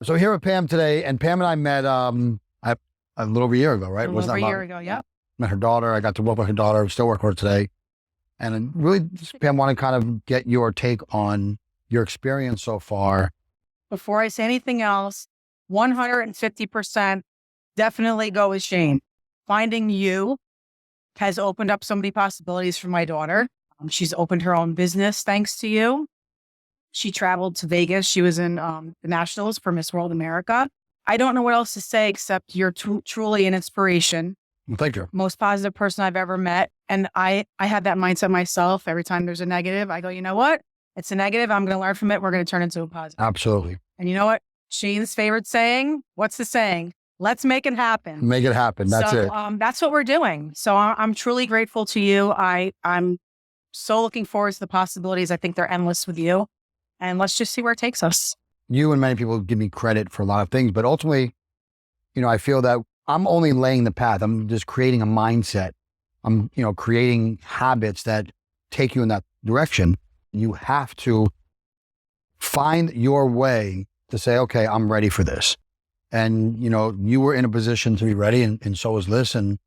So here with Pam today, and Pam and I met a little over a year ago, right? A little over a year ago, yeah. Met her daughter. I got to work with her daughter. Still work with her today. And I really, Pam, want to kind of get your take on your experience so far. Before I say anything else, 150% definitely go with Shane. Finding you has opened up so many possibilities for my daughter. She's opened her own business thanks to you. She traveled to Vegas. She was in the Nationals for Miss World America. I don't know what else to say except you're truly an inspiration. Well, thank you. Most positive person I've ever met. And I have that mindset myself. Every time there's a negative, I go, you know what? It's a negative. I'm going to learn from it. We're going to turn it into a positive. Absolutely. And you know what? Shane's favorite saying, what's the saying? Let's make it happen. Make it happen. That's it. That's what we're doing. So I'm truly grateful to you. I'm so looking forward to the possibilities. I think they're endless with you. And let's just see where it takes us. You and many people give me credit for a lot of things, but ultimately, I feel that I'm only laying the path. I'm just creating a mindset. I'm, creating habits that take you in that direction. You have to find your way to say, okay, I'm ready for this. And, you were in a position to be ready, and so was Liz, and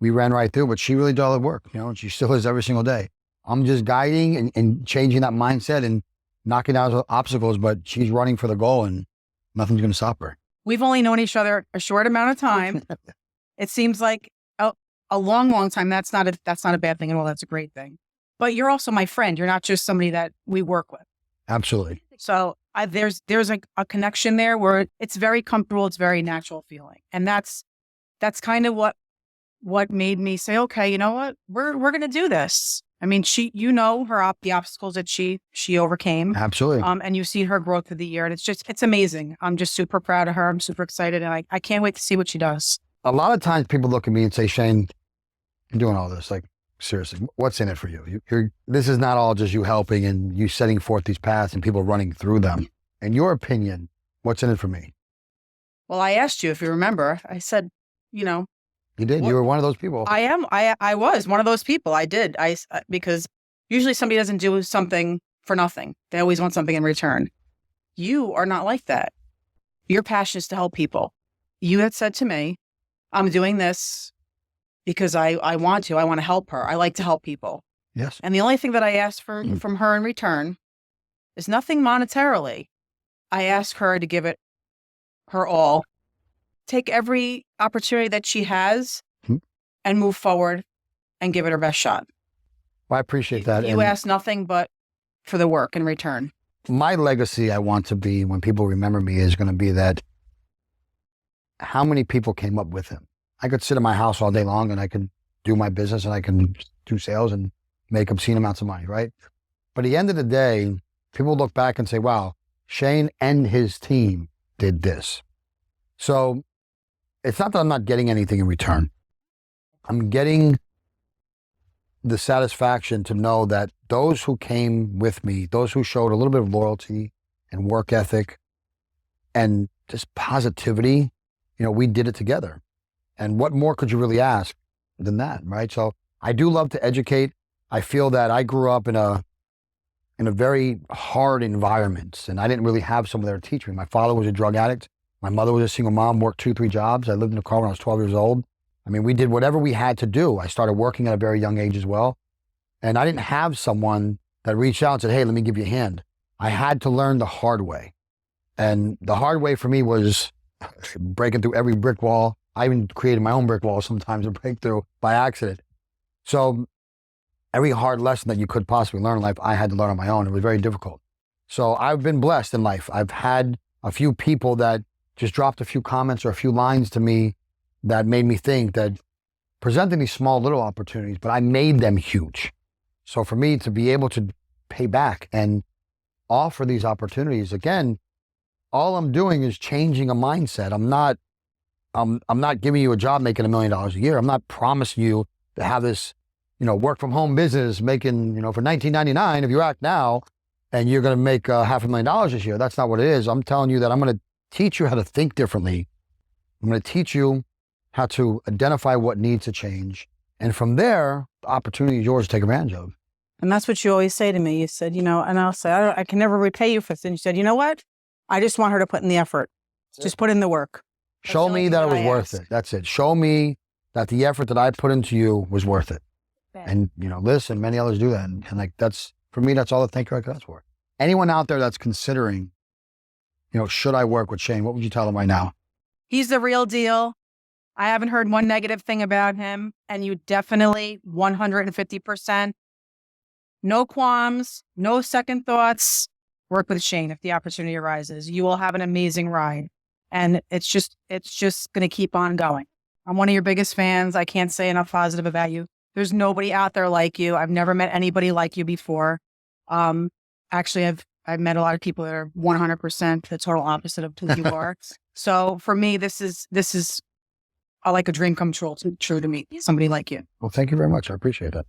we ran right through, but she really did all the work, and she still is every single day. I'm just guiding and changing that mindset and knocking down obstacles, but she's running for the goal and nothing's going to stop her. We've only known each other a short amount of time. It seems like a long, long time. That's not a bad thing at all. That's a great thing. But you're also my friend. You're not just somebody that we work with. Absolutely. So there's a connection there where it's very comfortable. It's very natural feeling. And that's kind of what made me say, okay, you know what? We're going to do this. I mean, the obstacles that she overcame. Absolutely. And you've seen her growth through the year, and it's amazing. I'm just super proud of her. I'm super excited, and I can't wait to see what she does. A lot of times people look at me and say, Shane, you're doing all this. Like, seriously, what's in it for you? This is not all just you helping and you setting forth these paths and people running through them. In your opinion, what's in it for me? Well, I asked you if you remember. I said, You did. You were one of those people. I am. I was one of those people. I did. Because usually somebody doesn't do something for nothing. They always want something in return. You are not like that. Your passion is to help people. You had said to me, I'm doing this because I want to. I want to help her. I like to help people. Yes. And the only thing that I asked from her in return is nothing monetarily. I asked her to give it her all. Take every opportunity that she has and move forward and give it her best shot. Well, I appreciate that. You ask nothing but for the work in return. My legacy I want to be when people remember me is going to be that how many people came up with him. I could sit in my house all day long and I could do my business and I can do sales and make obscene amounts of money, right? But at the end of the day, people look back and say, wow, Shane and his team did this. So it's not that I'm not getting anything in return. I'm getting the satisfaction to know that those who came with me, those who showed a little bit of loyalty and work ethic and just positivity, we did it together. And what more could you really ask than that, right? So I do love to educate. I feel that I grew up in a very hard environment, and I didn't really have someone there to teach me. My father was a drug addict. My mother was a single mom, worked 2-3 jobs. I lived in a car when I was 12 years old. I mean, we did whatever we had to do. I started working at a very young age as well. And I didn't have someone that reached out and said, hey, let me give you a hand. I had to learn the hard way. And the hard way for me was breaking through every brick wall. I even created my own brick wall sometimes to break through by accident. So every hard lesson that you could possibly learn in life, I had to learn on my own. It was very difficult. So I've been blessed in life. I've had a few people that just dropped a few comments or a few lines to me that made me think, that presented me small little opportunities, but I made them huge. So for me to be able to pay back and offer these opportunities, again, all I'm doing is changing a mindset. I'm not giving you a job making $1 million a year. I'm not promising you to have this, work from home business making, for $19.99 if you act now, and you're going to make $500,000 this year. That's not what it is. I'm telling you that I'm going to teach you how to think differently. I'm going to teach you how to identify what needs to change. And from there, the opportunity is yours to take advantage of. And that's what you always say to me. You said, and I'll say, I can never repay you for this. And you said, you know what? I just want her to put in the effort. Just put in the work. That's Show the only me thing that it was I worth ask. it. That's it. Show me that the effort that I put into you was worth it. Bad. And, Liz and many others do that. And like, that's, for me, that's all the thank you I could ask for. Anyone out there that's considering, should I work with Shane? What would you tell them right now? He's the real deal. I haven't heard one negative thing about him. And you definitely 150%, no qualms, no second thoughts. Work with Shane if the opportunity arises. You will have an amazing ride. And it's just going to keep on going. I'm one of your biggest fans. I can't say enough positive about you. There's nobody out there like you. I've never met anybody like you before. Actually, I've met a lot of people that are 100% the total opposite of who you are. So for me, this is like a dream come true to me. Somebody like you. Well, thank you very much. I appreciate that.